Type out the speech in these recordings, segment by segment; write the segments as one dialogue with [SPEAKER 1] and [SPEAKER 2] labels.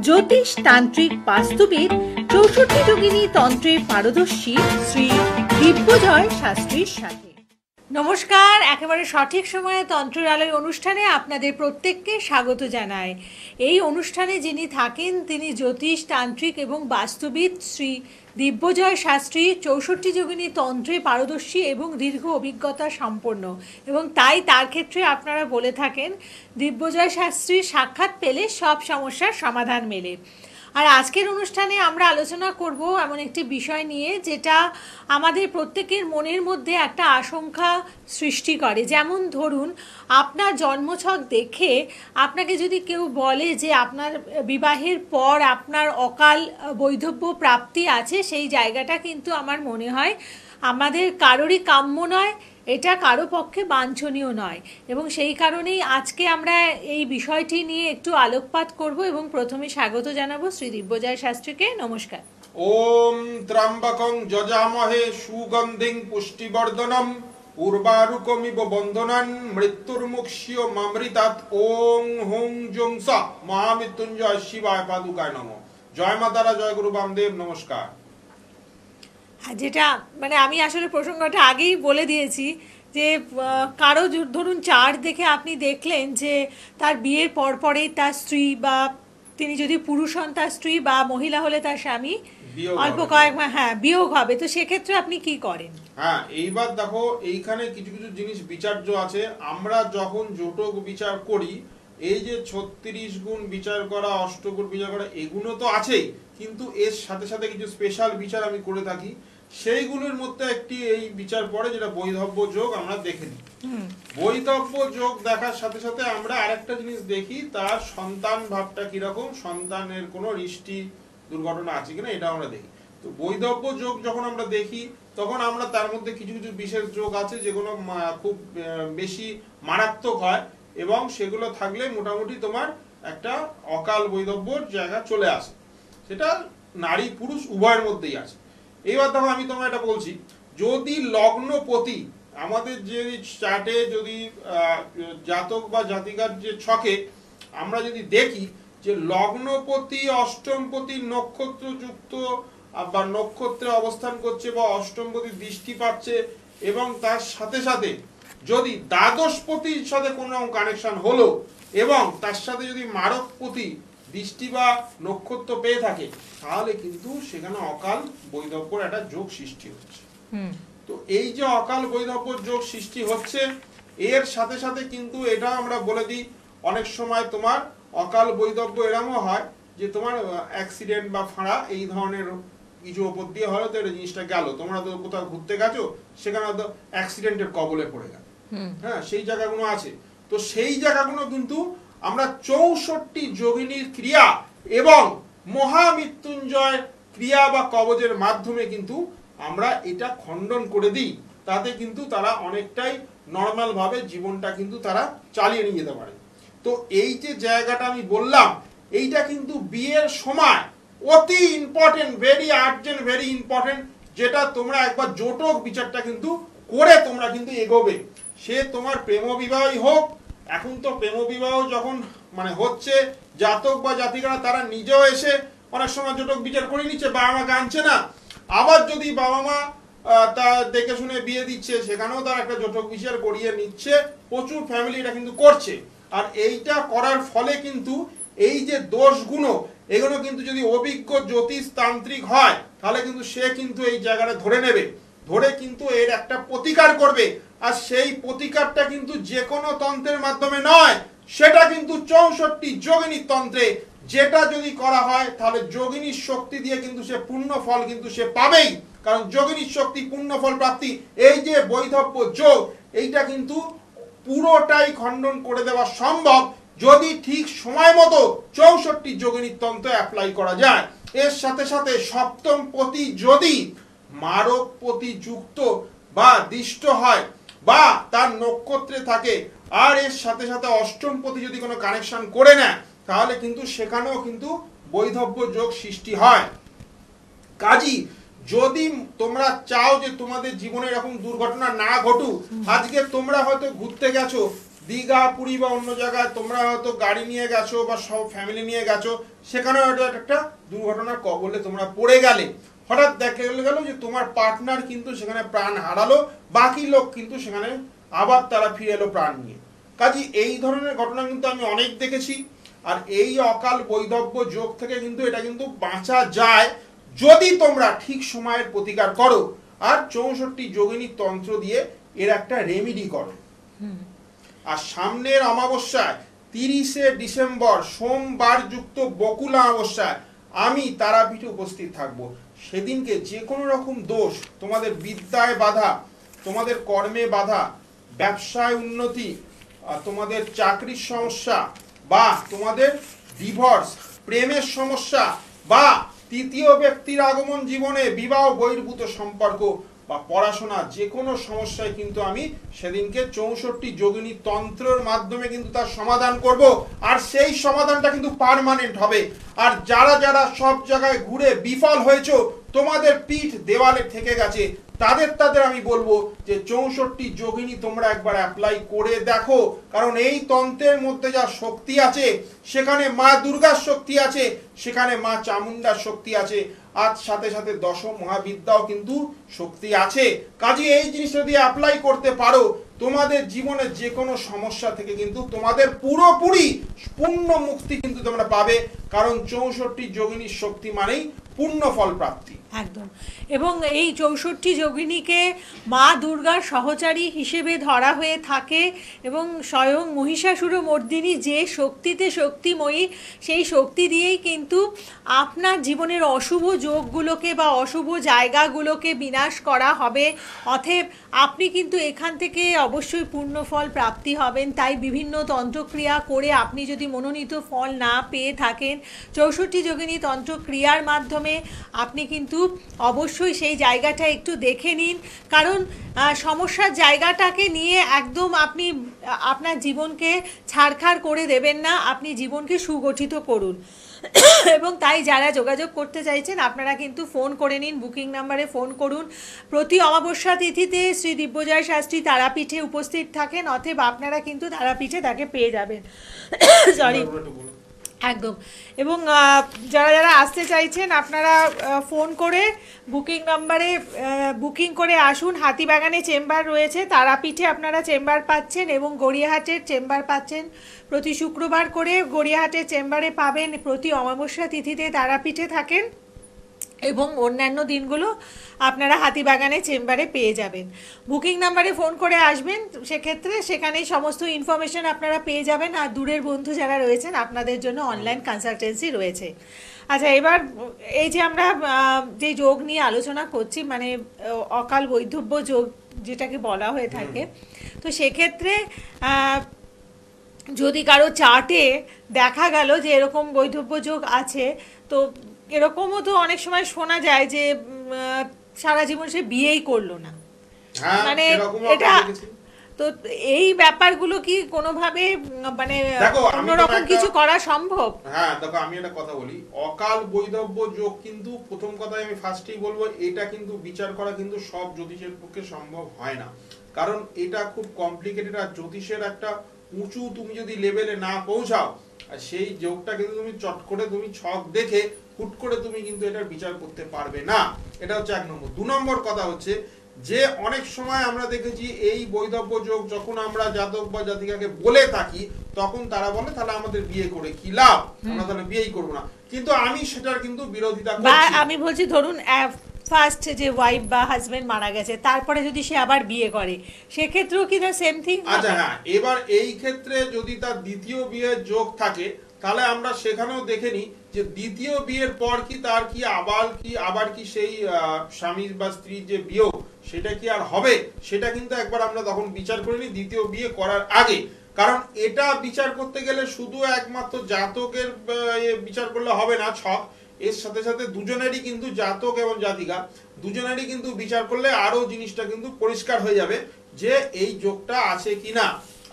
[SPEAKER 1] জ্যোতিষ তান্ত্রিক বাস্তুবিদ 64 যোগিনী তন্ত্রে পারদর্শী শ্রী দিব্যজয় শাস্ত্রীর সাথে। নমস্কার, একেবারে সঠিক সময়ে তন্ত্রের আলোয় অনুষ্ঠানে আপনাদের প্রত্যেককে স্বাগত জানাই। এই অনুষ্ঠানে যিনি থাকেন তিনি জ্যোতিষ তান্ত্রিক এবং বাস্তুবিদ শ্রী দিব্যজয় শাস্ত্রী, 64 যোগিনী তন্ত্রে পারদর্শী এবং দীর্ঘ অভিজ্ঞতা সম্পন্ন, এবং তাই তার ক্ষেত্রে আপনারা বলে থাকেন দিব্যজয় শাস্ত্রীর সাক্ষাৎ পেলে সব সমস্যার সমাধান মেলে। আর আজকের অনুষ্ঠানে আমরা আলোচনা করব এমন একটি বিষয় নিয়ে যেটা আমাদের প্রত্যেকের মনের মধ্যে একটা আশঙ্কা সৃষ্টি করে। যেমন ধরুন, আপনার জন্মছক দেখে আপনাকে যদি কেউ বলে যে আপনার বিবাহের পর আপনার অকাল বৈধব্য প্রাপ্তি আছে, সেই জায়গাটা কিন্তু আমার মনে হয় আমাদের কারোরই কাম্য নয়, এটা কারো পক্ষে বাঞ্ছনীয় নয়, এবং সেই কারণেই আজকে আমরা এই বিষয়টি নিয়ে একটু আলোকপাত করব। এবং প্রথমে স্বাগত জানাবো শ্রী দিব্যজয় শাস্ত্রীকে। নমস্কার।
[SPEAKER 2] ওম ত্র্যম্বকং যজামহে সুগন্ধিং পুষ্টিবর্ধনম উর্বারুকমিব বন্ধনান মৃত্যুর্মুক্ষীয় মামৃতাৎ। ওং হুং জুং সা মহামৃত্যুঞ্জয় শিবায় পাদুকায় নমঃ। জয় মা তারা, জয় গুরু বামদেব, নমস্কার।
[SPEAKER 1] যেটা মানে আমি আসলে প্রসঙ্গটা আগেই বলে দিয়েছি যে কারো ধরুন চার্ট দেখে আপনি দেখলেন যে তার বিয়ের পরপরেই তার স্ত্রী, বা তিনি যদি পুরুষ হন তার স্ত্রী, বা মহিলা হলে তার স্বামী অল্প কয়েক বিয়োগ হবে, তো সেক্ষেত্রে আপনি কি করেন?
[SPEAKER 2] হ্যাঁ, এইবার দেখো, এইখানে কিছু কিছু জিনিস বিচার্য আছে। আমরা যখন জোটক বিচার করি, এই যে 36 গুণ বিচার করা, অষ্টগুণ বিচার করা, এগুলো তো আছেই, কিন্তু এর সাথে সাথে কিছু স্পেশাল বিচার আমি করে থাকি। সেইগুলোর মধ্যে একটি এই বিচার পড়ে যেটা বৈধব্য যোগ। আমরা দেখে নিই। বৈধব্য যোগ দেখার সাথে সাথে আমরা আরেকটা জিনিস দেখি, তার সন্তান ভাবটা কিরকম, সন্তানের কোনো সৃষ্টি দুর্ঘটনা আছে কিনা, এটা আমরা দেখি। তো বৈধব্য যোগ যখন আমরা দেখি, তখন আমরা তার মধ্যে কিছু কিছু বিশেষ যোগ আছে যেগুলো খুব বেশি মারাত্মক হয়, এবং সেগুলো থাকলে মোটামুটি তোমার একটা অকাল বৈধব্যর জায়গা চলে আসে। সেটা নারী পুরুষ উভয়ের মধ্যেই আছে। এইবার দেখো, আমি তোমায় এটা বলছি, যদি লগ্নপতি আমাদের যে চার্টে, যদি জাতক বা জাতিকার যে ছকে আমরা যদি দেখি যে লগ্নপতি অষ্টমপতি নক্ষত্র যুক্ত বা নক্ষত্রে অবস্থান করছে বা অষ্টমপতি দৃষ্টি পাচ্ছে, এবং তার সাথে সাথে যদি দ্বাদশপতির সাথে কোনো কানেকশন হলো, এবং তার সাথে যদি মারকপতি দৃষ্টি বা নক্ষত্র পেয়ে থাকে, তাহলে কিন্তু সেখানে অকাল বৈধব্যর একটা যোগ সৃষ্টি হচ্ছে। তো এই যে অকাল বৈধব্যর যোগ সৃষ্টি হচ্ছে, এর সাথে সাথে কিন্তু এটা আমরা বলে দিই, অনেক সময় তোমার অকাল বৈধব্য এরকমও হয় যে তোমার অ্যাক্সিডেন্ট বা ফাঁড়া এই ধরনের কিছু ওপর দিয়ে হলো, তো এটা জিনিসটা গেল, তোমরা তো কোথাও ঘুরতে গেছো, সেখানে হয়তো অ্যাক্সিডেন্টের কবলে পড়ে গেল, হ্যাঁ, সেই জায়গাগুলো আছে। তো সেই জায়গাগুলো কিন্তু আমরা 64 যোগিনীর ক্রিয়া এবং মহামৃত্যুঞ্জয় ক্রিয়া বা কবজের মাধ্যমে কিন্তু আমরা এটা খণ্ডন করে দিই। তাতে কিন্তু তারা অনেকটাই নর্মাল ভাবে জীবনটা কিন্তু তারা চালিয়ে নিয়ে যেতে পারে। তো এই যে জায়গাটা আমি বললাম, এইটা কিন্তু বিয়ের সময় অতি important, very urgent, very important, যেটা তোমরা একবার জোটক বিচারটা কিন্তু করে তোমরা কিন্তু এগোবে। সে তোমার প্রেম বিবাহই হোক, এখন তো প্রেম বিবাহ যখন মানে হচ্ছে, জাতক বা জাতিকারা তারা নিজেও এসে অনেক সময় জোটক বিচার করে নিচ্ছে, বাবা মা আনছে না। আবার যদি বাবা মা তা দেখে শুনে বিয়ে দিচ্ছে, সেখানেও তারা একটা জোটক বিচার করিয়ে নিচ্ছে। প্রচুর ফ্যামিলি এটা কিন্তু করছে। আর এইটা করার ফলে কিন্তু এই যে দোষগুলো, এগুলো কিন্তু যদি অভিজ্ঞ জ্যোতিষ তান্ত্রিক হয়, তাহলে কিন্তু সে কিন্তু এই জায়গাটা ধরে নেবে, ধরে কিন্তু এর একটা প্রতিকার করবে। আর সেই প্রতিকারটা কিন্তু যে কোনো তন্ত্রের মাধ্যমে নয়, সেটা কিন্তু 64 যোগিনীর তন্ত্রে, যেটা যদি করা হয় তাহলে যোগিনীর শক্তি দিয়ে কিন্তু সে পূর্ণ ফল কিন্তু সে পাবেই। কারণ যোগিনীর শক্তি, পূর্ণ ফল প্রাপ্তি, এই যে বৈধব্য যোগ, এইটা কিন্তু পুরোটাই খণ্ডন করে দেওয়া সম্ভব যদি ঠিক সময় মতো 64 যোগিনীর তন্ত্র অ্যাপ্লাই করা যায়। এর সাথে সাথে সপ্তম পতি যদি মারকপতি যুক্ত বা দৃষ্ট হয় বা তার নক্ষত্রে থাকে, আর এর সাথে সাথে অষ্টম পতি যদি কোনো কানেকশন করে নেয়, তাহলে কিন্তু সেখানেও কিন্তু বৈধব্য যোগ সৃষ্টি হয়। কাজী যদি তোমরা চাও যে তোমাদের জীবনে এরকম দুর্ঘটনা না ঘটুক, আজকে তোমরা হয়তো ঘুরতে গেছো, দীঘা পুরী বা অন্য জায়গায় তোমরা হয়তো গাড়ি নিয়ে গেছো বা সব ফ্যামিলি নিয়ে গেছো, সেখানে হয়তো একটা দুর্ঘটনার কবলে তোমরা পড়ে গেলে, হঠাৎ দেখা গেল যে তোমার পার্টনার কিন্তু সেখানে প্রাণ হারালো, বাকি লোক কিন্তু সেখানে আবার তারা ফিরে এলো প্রাণ নিয়ে। কাজে এই ধরনের ঘটনা কিন্তু আমি অনেক দেখেছি। আর এই অকাল বৈধব্য যোগ থেকে কিন্তু এটা কিন্তু বাঁচা যায় যদি তোমরা ঠিক সময়ের প্রতিকার করো আর 64 যোগিনী তন্ত্র দিয়ে এর একটা রেমিডি করো। আর সামনের অমাবস্যায় 30শে ডিসেম্বর সোমবার যুক্ত বকুলা অমাবস্যায় আমি তারাপীঠে উপস্থিত থাকব। সেদিনকে যে কোনো রকম দোষ, তোমাদের বিদ্যায় বাধা, তোমাদের কর্মে বাধা, ব্যবসায় উন্নতি, তোমাদের চাকরির সমস্যা, বা তোমাদের ডিভোর্স, প্রেমের সমস্যা, বা তৃতীয় ব্যক্তির আগমন জীবনে, বিবাহ বহির্ভূত সম্পর্ক বা পড়াশোনা, যে কোনো সমস্যায় কিন্তু আমি সেদিনকে 64 যোগিনী তন্ত্রের মাধ্যমে কিন্তু তার সমাধান করব। আর সেই সমাধানটা কিন্তু পার্মানেন্ট হবে। আর যারা যারা সব জায়গায় ঘুরে বিফল হয়েছো, তোমাদের পিঠ দেওয়ালে ঠেকে গেছে, তাদের আমি বলবো যে 64 যোগিনী তোমরা একবার অ্যাপ্লাই করে দেখো। কারণ এই তন্ত্রের মধ্যে যা শক্তি আছে, সেখানে মা দুর্গার শক্তি আছে, সেখানে মা চামুন্ডার শক্তি আছে, আর সাথে সাথে দশ মহাবিদ্যাও কিন্তু শক্তি আছে। কাজে এই জিনিসটা দিয়ে অ্যাপ্লাই করতে পারো, তোমাদের জীবনে যে কোনো সমস্যা থেকে কিন্তু তোমাদের পুরোপুরি পূর্ণ মুক্তি কিন্তু তোমরা পাবে। কারণ 64 যোগিনীর শক্তি মানেই পূর্ণ ফল প্রাপ্তি।
[SPEAKER 1] একদম। এবং এই 64 যোগিনীকে মা দুর্গার সহচারী হিসেবে ধরা হয়ে থাকে এবং স্বয়ং মহিষাসুর মর্দিনী যে শক্তিতে শক্তিময়ী, সেই শক্তি দিয়েই কিন্তু আপনার জীবনের অশুভ যোগগুলোকে বা অশুভ জায়গাগুলোকে বিনাশ করা হবে। অতএব আপনি কিন্তু এখান থেকে অবশ্যই পূর্ণ ফল প্রাপ্তি হবেন। তাই বিভিন্ন তন্ত্রক্রিয়া করে আপনি যদি মনোনীত ফল না পেয়ে থাকেন, 64 যোগিনী তন্ত্রক্রিয়ার মাধ্যমে আপনি কিন্তু অবশ্যই সেই জায়গাটা একটু দেখে নিন। কারণ সমস্যার জায়গাটাকে নিয়ে একদম আপনি আপনার জীবনকে ছাড়খাড় করে দেবেন না, আপনি জীবনকে সুগঠিত করুন। এবং তাই যারা যোগাযোগ করতে চাইছেন আপনারা কিন্তু ফোন করে নিন, বুকিং নাম্বারে ফোন করুন। প্রতি অমাবস্যা তিথিতে শ্রী দিব্যজয় শাস্ত্রী তারাপীঠে উপস্থিত থাকেন, অতএব আপনারা কিন্তু তারাপীঠে তাকে পেয়ে যাবেন। সরি, একদম। এবং যারা যারা আসতে চাইছেন আপনারা ফোন করে বুকিং নাম্বারে বুকিং করে আসুন। হাতিবাগানে চেম্বার রয়েছে, তারাপীঠে আপনারা চেম্বার পাচ্ছেন এবং গড়িয়াহাটের চেম্বার পাচ্ছেন। প্রতি শুক্রবার করে গড়িয়াহাটের চেম্বারে পাবেন, প্রতি অমাবস্যা তিথিতে তারাপীঠে থাকেন এবং অন্যান্য দিনগুলো আপনারা হাতিবাগানে চেম্বারে পেয়ে যাবেন। বুকিং নাম্বারে ফোন করে আসবেন, সেক্ষেত্রে সেখানেই সমস্ত ইনফরমেশন আপনারা পেয়ে যাবেন। আর দূরের বন্ধু যারা রয়েছেন আপনাদের জন্য অনলাইন কনসালটেন্সি রয়েছে। আচ্ছা, এবার এই যে আমরা যে যোগ নিয়ে আলোচনা করছি, মানে অকাল বৈধব্য যোগ যেটাকে বলা হয়ে থাকে, তো সেক্ষেত্রে যদি কারো চার্টে দেখা গেল যে এরকম বৈধব্য যোগ আছে, তো এরকমও তো অনেক সময় শোনা যায় যে সারা জীবন সে বিয়েই করলো না, মানে এটা তো এই ব্যাপারগুলো কি কোনোভাবে মানে অন্যরকম কিছু করা সম্ভব?
[SPEAKER 2] হ্যাঁ দেখো, আমি একটা কথা বলি, অকাল বৈধব্য যোগ কিন্তু প্রথম কথাই আমি ফার্স্টেই বলবো, এটা কিন্তু বিচার করা কিন্তু সব জ্যোতিষের পক্ষে সম্ভব হয় না। কারণ এটা খুব কমপ্লিকেটেড, আর জ্যোতিষের একটা উঁচু তুমি যদি লেভেলে না পৌঁছাও, আর সেই যোগটা কিন্তু তুমি চট করে তুমি ছক দেখে হুট করে তুমি কিন্তু এটার বিচার করতে পারবে না। এটা হচ্ছে 1 নম্বর। 2 নম্বর কথা হচ্ছে যে অনেক সময় আমরা দেখেছি এই বৈধব্য যোগ যখন আমরা জাতক বা জাতিকাকে বলে থাকি, তখন তারা বলে তাহলে আমাদের বিয়ে করে কি লাভ, আমরা তাহলে বিয়েই করবো না। কিন্তু আমি সেটার কিন্তু বিরোধিতা করছি।
[SPEAKER 1] আমি বলছি ধরুন ফার্স্ট যে ওয়াইফ বা হাজবেন্ড মারা গেছে, তারপরে যদি সে আবার বিয়ে করে, সেক্ষেত্রেও কি না সেম থিং?
[SPEAKER 2] আচ্ছা হ্যাঁ, এবার এই ক্ষেত্রে যদি তার দ্বিতীয় বিয়ের যোগ থাকে, তাহলে আমরা সেখানেও দেখে নিই যে দ্বিতীয় বিয়ের পর কি তার কি আবার কি সেই স্বামী বা স্ত্রীর যে বিয়োগ সেটা কি আর হবে, সেটা কিন্তু একবার আমরা তখন বিচার করে নিই দ্বিতীয় বিয়ে করার আগে। কারণ এটা বিচার করতে গেলে শুধু একমাত্র জাতকের বিচার করলে হবে না ছক, এর সাথে সাথে দুজনেরই কিন্তু জাতক এবং জাতিকা দুজনেরই কিন্তু বিচার করলে আরো জিনিসটা কিন্তু পরিষ্কার হয়ে যাবে যে এই যোগটা আছে কিনা।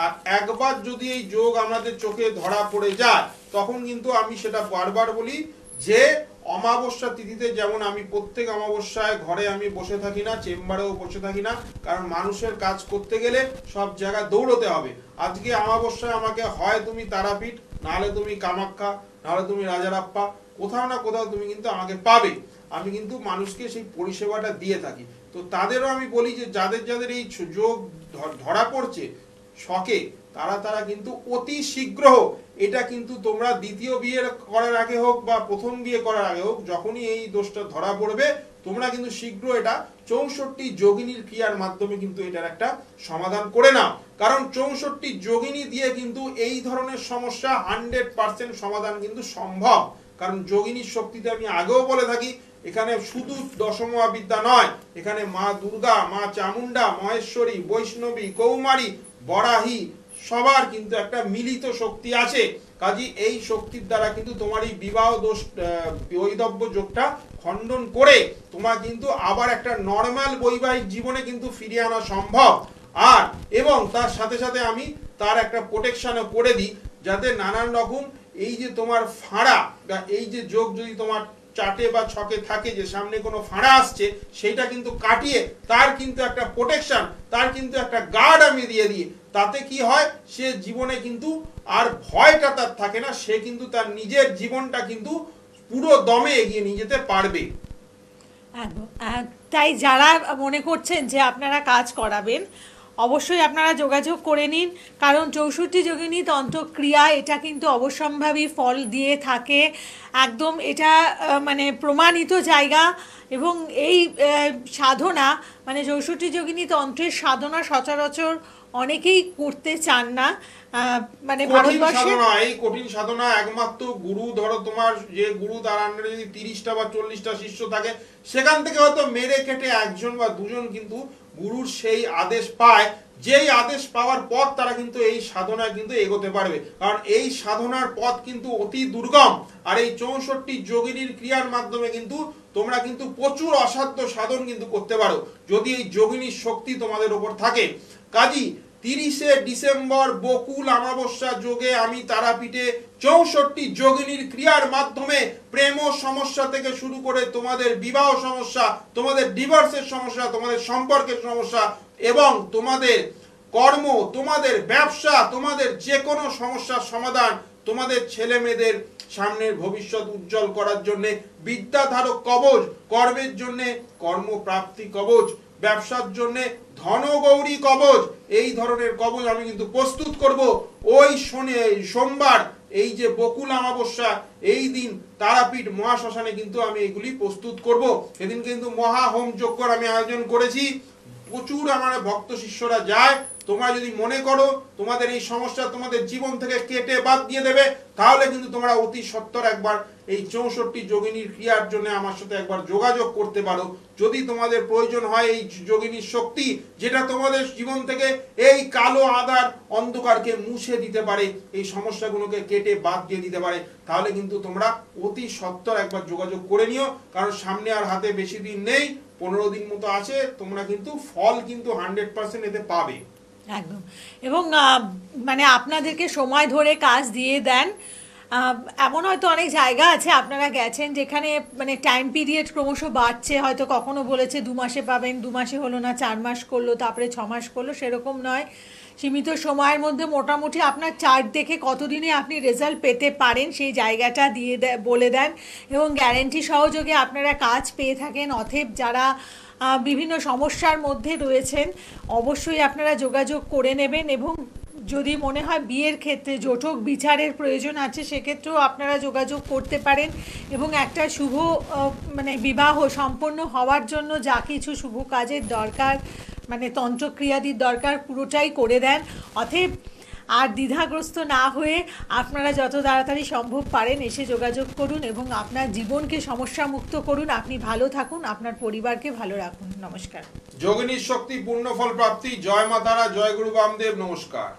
[SPEAKER 2] আর একবার যদি এই যোগ আমাদের চোখে ধরা পড়ে যায়, তখন কিন্তু আমি সেটা বারবার বলি যে অমাবস্যা তিথিতে যেমন আমি প্রত্যেক অমাবস্যায় ঘরে আমি বসে থাকি না, চেম্বারেও বসে থাকি না, কারণ মানুষের কাজ করতে গেলে সব জায়গায় দৌড়তে হবে। আজকে অমাবস্যায় আমাকে হয় তুমি তারাপীঠ, নাহলে তুমি কামাখ্যা, নাহলে তুমি রাজারাপ্পা, কোথাও না কোথাও তুমি কিন্তু আমাকে পাবে। আমি কিন্তু মানুষকে সেই পরিষেবাটা দিয়ে থাকি। তো তাদেরও আমি বলি যে যাদের যাদের এই যোগ ধরা পড়ছে শখে, তারা কিন্তু অতি শীঘ্র, এটা কিন্তু তোমরা দ্বিতীয় বিয়ে করার আগে হোক বা প্রথম বিয়ে করার আগে হোক, যখনই এই দোষটা ধরা পড়বে তোমরা কিন্তু শীঘ্র এটা 64 যোগিনীর ক্রিয়ার মাধ্যমে কিন্তু এটার একটা সমাধান করে নাও। কারণ 64 যোগিনী দিয়ে কিন্তু এই ধরনের সমস্যা 100% সমাধান কিন্তু সম্ভব। কারণ যোগিনীর শক্তিতে আমি আগেও বলে থাকি, এখানে শুধু দশমহাবিদ্যা নয়, এখানে মা দুর্গা, মা চামুন্ডা, মহেশ্বরী, বৈষ্ণবী, কৌমারী, বরাহী সবার কিন্তু একটা মিলিত শক্তি আছে। কাজী এই শক্তির দ্বারা কিন্তু তোমার এই বিবাহ দোষ বৈধব্য যোগটা খণ্ডন করে তোমার কিন্তু আবার একটা নর্মাল বৈবাহিক জীবনে কিন্তু ফিরিয়ে আনা সম্ভব। আর এবং তার সাথে সাথে আমি তার একটা প্রোটেকশনও করে দিই, যাতে নানান রকম এই যে তোমার ফাঁড়া বা এই যে যোগ যদি তোমার চাটে বা ছকে থাকে যে সামনে কোনো ফাঁড়া আসছে, সেটা কিন্তু কাটিয়ে তার কিন্তু একটা প্রোটেকশন, তার কিন্তু একটা গার্ড আমি দিয়ে দিই। তাতে কি হয়, সে জীবনে কিন্তু আর ভয়টা তার থাকে না, সে কিন্তু তার নিজের জীবনটা কিন্তু পুরো দমে এগিয়ে নিয়ে যেতে পারবে।
[SPEAKER 1] একদম। তাই যারা মনে করছেন যে আপনারা কাজ করাবেন, অবশ্যই আপনারা যোগাযোগ করে নিন, কারণ 64 যোগিনী তন্ত্রক্রিয়া এটা কিন্তু অবশ্যম্ভাবী ফল দিয়ে থাকে। একদম এটা মানে প্রমাণিত জায়গা। এবং এই সাধনা মানে 64 যোগিনী তন্ত্রের সাধনা সচরাচর অনেকেই করতে চান না। মানে ভারতবর্ষে
[SPEAKER 2] এই কঠিন সাধনা একমাত্র গুরু, ধরো তোমার যে গুরু তার আন্ডারে যদি 30টা বা 40টা শিষ্য থাকে, সেখান থেকে হয়তো মেরে কেটে একজন বা দুজন কিন্তু গুরুর সেই আদেশ পায়, যেই আদেশ পাওয়ার পর তারা কিন্তু এই সাধনায় কিন্তু এগোতে পারবে। কারণ এই সাধনার পথ কিন্তু অতি দুর্গম। আর এই 64 যোগিনীর ক্রিয়ার মাধ্যমে কিন্তু তোমরা কিন্তু প্রচুর অসাধ্য সাধন কিন্তু করতে পারো, যদি এই যোগিনীর শক্তি তোমাদের উপর থাকে। কাজী 30শে ডিসেম্বর বকুল অমাবস্যা যোগে আমি তারাপীঠে 64 যোগিনীর ক্রিয়ার মাধ্যমে প্রেম সমস্যা থেকে শুরু করে তোমাদের বিবাহ সমস্যা, তোমাদের ডিভোর্সের সমস্যা, তোমাদের সম্পর্কের সমস্যা এবং তোমাদের কর্ম, তোমাদের ব্যবসা, তোমাদের যে কোনো সমস্যার সমাধান, তোমাদের ছেলে মেয়েদের সামনের ভবিষ্যৎ উজ্জ্বল করার জন্য বিদ্যাধারক কবচ, কর্মের জন্য কর্মপ্রাপ্তি কবচ, ব্যবসার জন্য ধনগৌরী কবচ, এই ধরনের কবচ আমি কিন্তু প্রস্তুত করব। ওই সোমবার এই যে বকুল অমাবস্যা, এই দিন তারাপীঠ মহাশ্মশানে কিন্তু আমি এগুলি প্রস্তুত করব। সেদিন কিন্তু মহা হোম যজ্ঞর আমি আয়োজন করেছি, প্রচুর আমার ভক্ত শিষ্যরা যায়। তোমরা যদি মনে করো তোমাদের এই সমস্যা তোমাদের জীবন থেকে কেটে বাদ দিয়ে দেবে, তাহলে কিন্তু তোমরা অতি সত্বর একবার এই 64 যোগিনীর ক্রিয়ার জন্য আমার সাথে একবার যোগাযোগ করতে পারো। যদি তোমাদের প্রয়োজন হয় এই যোগিনীর শক্তি, যেটা তোমাদের জীবন থেকে এই কালো আঁধার অন্ধকারকে মুছে দিতে পারে, এই সমস্যাগুলোকে কেটে বাদ দিয়ে দিতে পারে, তাহলে কিন্তু তোমরা অতি সত্বর একবার যোগাযোগ করে নিও। কারণ সামনে আর হাতে বেশি দিন নেই, 15 দিন মতো আছে, তোমরা কিন্তু ফল কিন্তু 100% এতে পাবে।
[SPEAKER 1] একদম। এবং মানে আপনাদেরকে সময় ধরে কাজ দিয়ে দেন। এমন হয়তো অনেক জায়গা আছে আপনারা গেছেন যেখানে মানে টাইম পিরিয়ড ক্রমশ বাড়ছে, হয়তো কখনো বলেছে 2 মাসে পাবেন, 2 মাসে হলো না, 4 মাস করলো, তারপরে 6 মাস করলো, সেরকম নয়। সীমিত সময়ের মধ্যে মোটামুটি আপনার চার্ট দেখে কতদিনে আপনি রেজাল্ট পেতে পারেন সেই জায়গাটা দিয়ে বলে দেন এবং গ্যারেন্টি সহযোগে আপনারা কাজ পেয়ে থাকেন। অতএব যারা বিভিন্ন সমস্যার মধ্যে রয়েছেন অবশ্যই আপনারা যোগাযোগ করে নেবেন। এবং যদি মনে হয় বিয়ের ক্ষেত্রে জটক বিচারের প্রয়োজন আছে, সেক্ষেত্রেও আপনারা যোগাযোগ করতে পারেন এবং একটা শুভ মানে বিবাহ সম্পন্ন হওয়ার জন্য যা কিছু শুভ কাজের দরকার, মানে তন্ত্রক্রিয়াদির দরকার, পুরোটাই করে দেন। অতএব আর দ্বিধাগ্রস্ত না হয়ে আপনারা যত তাড়াতাড়ি সম্ভব পারেন এসে যোগাযোগ করুন এবং আপনার জীবনকে সমস্যা মুক্ত করুন। আপনি ভালো থাকুন, আপনার পরিবারকে ভালো রাখুন। নমস্কার।
[SPEAKER 2] যোগিনীর শক্তি পূর্ণ ফল প্রাপ্তি। জয় মা তারা, জয় গুরু বামদেব। নমস্কার।